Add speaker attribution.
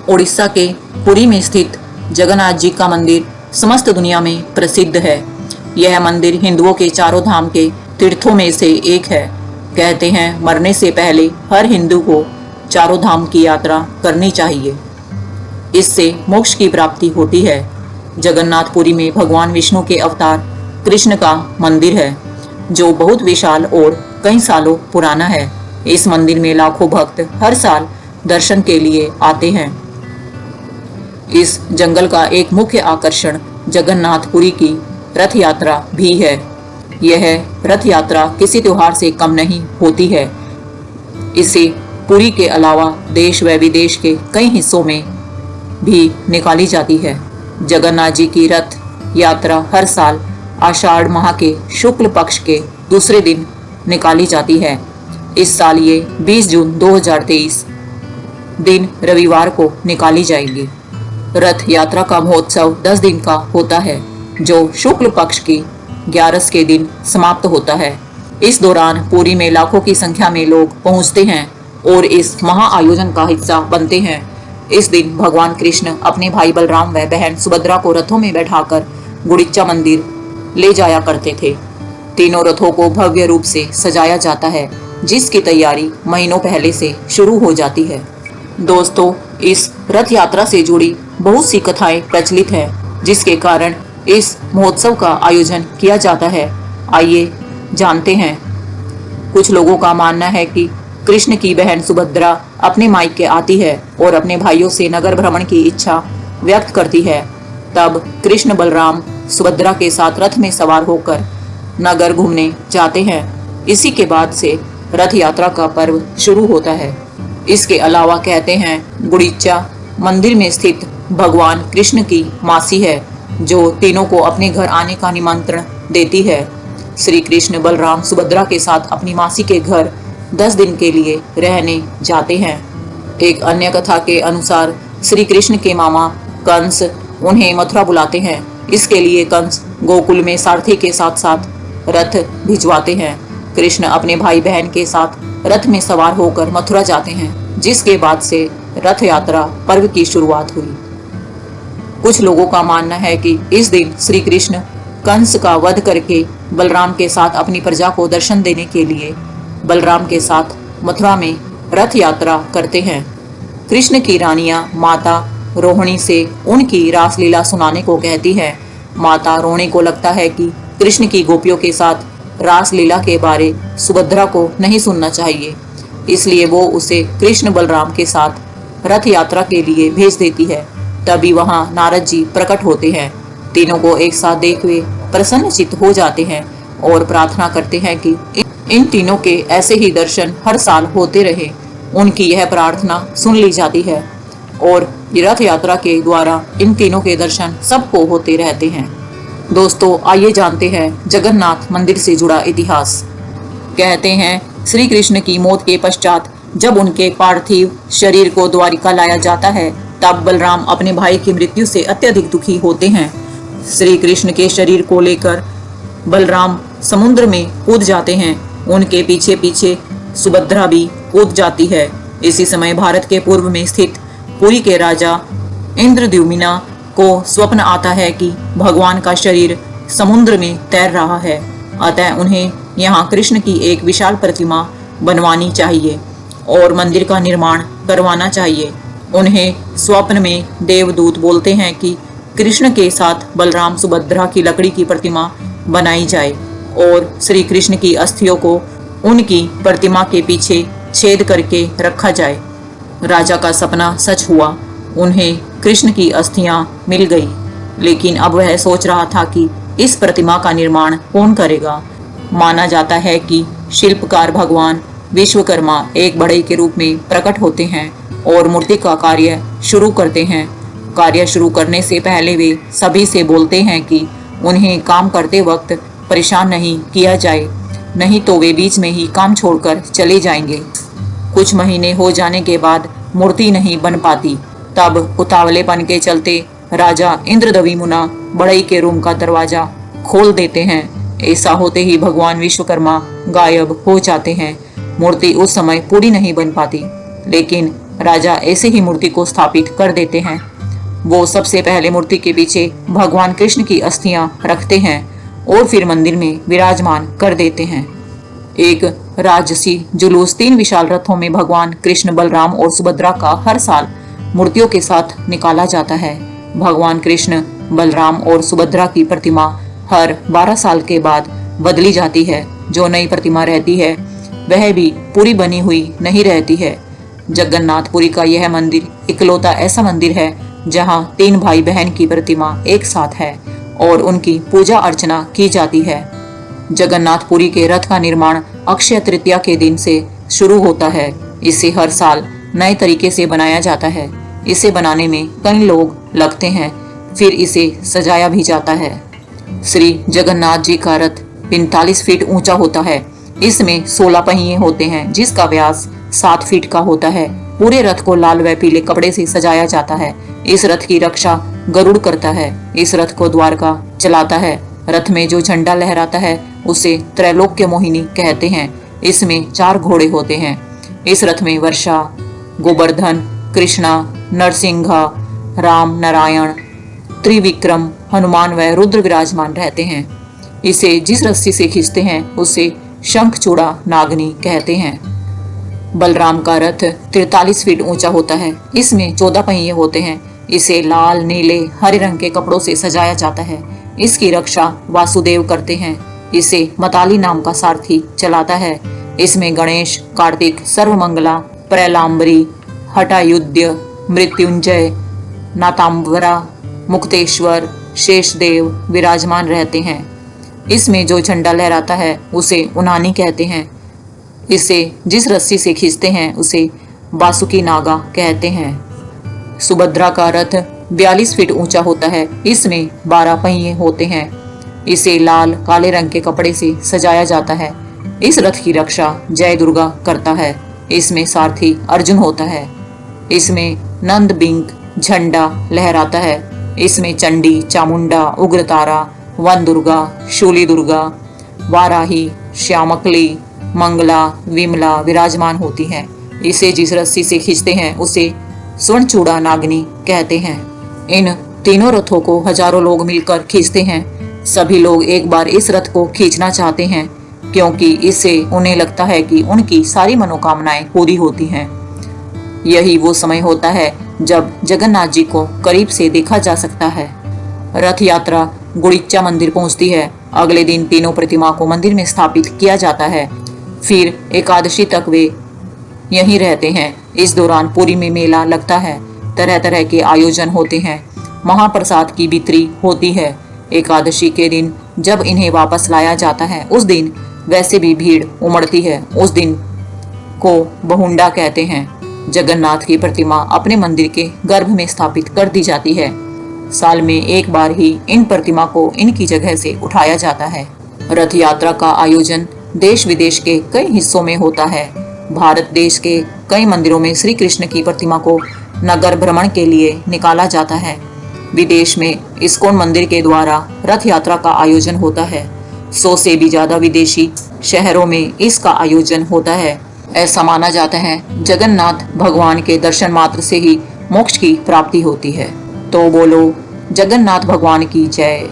Speaker 1: उड़ीसा के पुरी में स्थित जगन्नाथ जी का मंदिर समस्त दुनिया में प्रसिद्ध है। यह मंदिर हिंदुओं के चारों धाम के तीर्थों में से एक है। कहते हैं मरने से पहले हर हिंदू को चारों धाम की यात्रा करनी चाहिए, इससे मोक्ष की प्राप्ति होती है। जगन्नाथपुरी में भगवान विष्णु के अवतार कृष्ण का मंदिर है, जो बहुत विशाल और कई सालों पुराना है। इस मंदिर में लाखों भक्त हर साल दर्शन के लिए आते हैं। इस जंगल का एक मुख्य आकर्षण जगन्नाथपुरी की रथ यात्रा भी है। यह रथ यात्रा किसी त्योहार से कम नहीं होती है। इसे पुरी के अलावा देश व विदेश के कई हिस्सों में भी निकाली जाती है। जगन्नाथ जी की रथ यात्रा हर साल आषाढ़ माह के शुक्ल पक्ष के दूसरे दिन निकाली जाती है। इस साल ये 20 जून 2023 दिन रविवार को निकाली जाएगी। रथ यात्रा का महोत्सव 10 दिन का होता है, जो शुक्ल पक्ष की 11 के दिन समाप्त होता है। इस दौरान पुरी में लाखों की संख्या में लोग पहुंचते हैं और इस महाआयोजन का हिस्सा बनते हैं। इस दिन भगवान कृष्ण अपने भाई बलराम व बहन सुभद्रा को रथों में बैठाकर गुड़िचा मंदिर ले जाया करते थे। तीनों रथों को भव्य रूप से सजाया जाता है, जिसकी तैयारी महीनों पहले से शुरू हो जाती है। दोस्तों, इस रथ यात्रा से जुड़ी बहुत सी कथाएं प्रचलित हैं, जिसके कारण इस महोत्सव का आयोजन किया जाता है। आइए जानते हैं। कुछ लोगों का मानना है कि कृष्ण की बहन सुभद्रा अपने मायके आती है और अपने भाइयों से नगर भ्रमण की इच्छा व्यक्त करती है। तब कृष्ण बलराम सुभद्रा के साथ रथ में सवार होकर नगर घूमने जाते हैं। इसी के बाद से रथ यात्रा का पर्व शुरू होता है। इसके अलावा कहते हैं गुड़िचा मंदिर में स्थित भगवान कृष्ण की मासी है, जो तीनों को अपने घर आने का निमंत्रण देती है। श्री कृष्ण बलराम सुभद्रा के साथ अपनी मासी के घर 10 दिन के लिए रहने जाते हैं। एक अन्य कथा के अनुसार श्री कृष्ण के मामा कंस उन्हें मथुरा बुलाते हैं। इसके लिए कंस गोकुल में सारथी के साथ साथ रथ भिजवाते हैं। कृष्ण अपने भाई बहन के साथ रथ में सवार होकर मथुरा जाते हैं, जिसके बाद से रथ यात्रा पर्व की शुरुआत हुई। कुछ लोगों का मानना है कि इस दिन श्री कृष्ण कंस का वध करके बलराम के साथ अपनी प्रजा को दर्शन देने के लिए बलराम के साथ मथुरा में रथ यात्रा करते हैं। कृष्ण की रानियां माता रोहिणी से उनकी रासलीला सुनाने को कहती है। माता रोहिणी को लगता है कि कृष्ण की गोपियों के साथ रासलीला के बारे सुभद्रा को नहीं सुनना चाहिए, इसलिए वो उसे कृष्ण बलराम के साथ रथ यात्रा के लिए भेज देती है। तभी वहां नारद जी प्रकट होते हैं। तीनों को एक साथ देख वे प्रसन्नचित्त हो जाते हैं और प्रार्थना करते हैं कि इन तीनों के ऐसे ही दर्शन हर साल होते रहे। उनकी यह प्रार्थना सुन ली जाती है और रथ यात्रा के द्वारा इन तीनों के दर्शन सबको होते रहते हैं। दोस्तों, आइए जानते हैं जगन्नाथ मंदिर से जुड़ा इतिहास। कहते हैं श्री कृष्ण की मौत के पश्चात जब उनके पार्थिव शरीर को द्वारिका लाया जाता है, तब बलराम अपने भाई की मृत्यु से अत्यधिक दुखी होते हैं। श्री कृष्ण के शरीर को लेकर बलराम समुद्र में कूद जाते हैं। उनके पीछे पीछे सुभद्रा भी कूद जाती है। इसी समय भारत के पूर्व में स्थित पुरी के राजा इंद्रद्युम्न को स्वप्न आता है कि भगवान का शरीर समुद्र में तैर रहा है, अतः उन्हें यहाँ कृष्ण की एक विशाल प्रतिमा बनवानी चाहिए और मंदिर का निर्माण करवाना चाहिए। उन्हें स्वप्न में देवदूत बोलते हैं कि कृष्ण के साथ बलराम सुभद्रा की लकड़ी की प्रतिमा बनाई जाए और श्री कृष्ण की अस्थियों को उनकी प्रतिमा के पीछे छेद करके रखा जाए। राजा का सपना सच हुआ। उन्हें कृष्ण की अस्थियां मिल गई, लेकिन अब वह सोच रहा था कि इस प्रतिमा का निर्माण कौन करेगा। माना जाता है कि शिल्पकार भगवान विश्वकर्मा एक बढ़ई के रूप में प्रकट होते हैं और मूर्ति का कार्य शुरू करते हैं। कार्य शुरू करने से पहले वे सभी से बोलते हैं कि उन्हें काम करते वक्त परेशान नहीं किया जाए, नहीं तो वे बीच में ही काम छोड़कर चले जाएंगे। कुछ महीने हो जाने के बाद मूर्ति नहीं बन पाती। तब उतावलेपन के चलते राजा इंद्रद्युम्न बढ़ई के रूम का दरवाजा खोल देते हैं। ऐसा होते ही भगवान विश्वकर्मा गायब हो जाते हैं। मूर्ति उस समय पूरी नहीं बन पाती, लेकिन राजा ऐसे ही मूर्ति को स्थापित कर देते हैं। वो सबसे पहले मूर्ति के पीछे भगवान कृष्ण की अस्थियां रखते हैं और फिर मंदिर में विराजमान कर देते हैं। एक राजसी जुलूस 3 विशाल रथों में भगवान कृष्ण, बलराम और सुभद्रा का हर साल मूर्तियों के साथ निकाला जाता है। भगवान कृष्ण, बलराम और सुभद्रा की प्रतिमा हर 12 साल के बाद बदली जाती है। जो नई प्रतिमा रहती है वह भी पूरी बनी हुई नहीं रहती है। जगन्नाथपुरी का यह मंदिर इकलौता ऐसा मंदिर है जहां 3 भाई बहन की प्रतिमा एक साथ है और उनकी पूजा अर्चना की जाती है। जगन्नाथपुरी के रथ का निर्माण अक्षय तृतीया के दिन से शुरू होता है। इसे हर साल नए तरीके से बनाया जाता है। इसे बनाने में कई लोग लगते हैं, फिर इसे सजाया भी जाता है। श्री जगन्नाथ जी का रथ 45 फीट ऊंचा होता है। इसमें 16 पहिए होते हैं जिसका व्यास 7 फीट का होता है। पूरे रथ को लाल व पीले कपड़े से सजाया जाता है। इस रथ की रक्षा गरुड़ करता है। इस रथ को द्वारका चलाता है। रथ में जो झंडा लहराता है उसे त्रैलोक्य मोहिनी कहते हैं। इसमें 4 घोड़े होते हैं। इस रथ में वर्षा, गोवर्धन, कृष्णा, नरसिंहा, राम, नारायण, त्रिविक्रम, हनुमान व रुद्र विराजमान रहते हैं। इसे जिस रस्सी से खींचते हैं उसे शंखचूड़ा नागनी कहते हैं। बलराम का रथ 43 फीट ऊंचा होता है। इसमें 14 पहिए होते हैं। इसे लाल, नीले, हरे रंग के कपड़ों से सजाया जाता है। इसकी रक्षा वासुदेव करते हैं। इसे मताली नाम का सारथी चलाता है। इसमें गणेश, कार्तिक, सर्वमंगला, प्रलंबरी, हटायुध्य, मृत्युंजय, नातांबरा, मुक्तेश्वर, शेषदेव विराजमान रहते हैं। इसमें जो झंडा लहराता है उसे उनानी कहते हैं। इसे जिस रस्सी से खींचते हैं उसे बासुकी नागा कहते हैं। सुभद्रा का रथ 42 फीट ऊंचा होता है। इसमें 12 पहिए होते हैं। इसे लाल काले रंग के कपड़े से सजाया जाता है। इस रथ की रक्षा जय दुर्गा करता है। इसमें सारथी अर्जुन होता है। इसमें नंद बिंग झंडा लहराता है। इसमें चंडी, चामुंडा, उग्रतारा, वन दुर्गा, शूली दुर्गा, वाराही, श्यामकली, मंगला, विमला विराजमान होती हैं। इसे जिस रस्सी से खींचते हैं उसे स्वर्णचूड़ा नागनी कहते हैं। इन तीनों रथों को हजारों लोग मिलकर खींचते हैं। सभी लोग एक बार इस रथ को खींचना चाहते हैं क्योंकि इससे उन्हें लगता है कि उनकी सारी मनोकामनाएं पूरी होती हैं। यही वो समय होता है जब जगन्नाथ जी को करीब से देखा जा सकता है। रथ यात्रा गुड़िचा मंदिर पहुंचती है। अगले दिन तीनों प्रतिमा को मंदिर में स्थापित किया जाता है। फिर एकादशी तक वे यहीं रहते हैं। इस दौरान पुरी में मेला लगता है। तरह तरह के आयोजन होते हैं। महाप्रसाद की बिक्री होती है। एकादशी के दिन जब इन्हें वापस लाया जाता है उस दिन वैसे भी भीड़ उमड़ती है। उस दिन को बहुंडा कहते हैं। जगन्नाथ की प्रतिमा अपने मंदिर के गर्भ में स्थापित कर दी जाती है। साल में एक बार ही इन प्रतिमा को इनकी जगह से उठाया जाता है। रथ यात्रा का आयोजन देश विदेश के कई हिस्सों में होता है। भारत देश के कई मंदिरों में श्री कृष्ण की प्रतिमा को नगर भ्रमण के लिए निकाला जाता है। विदेश में इस्कॉन मंदिर के द्वारा रथ यात्रा का आयोजन होता है। 100 से भी ज्यादा विदेशी शहरों में इसका आयोजन होता है। ऐसा माना जाता है जगन्नाथ भगवान के दर्शन मात्र से ही मोक्ष की प्राप्ति होती है। तो बोलो जगन्नाथ भगवान की जय।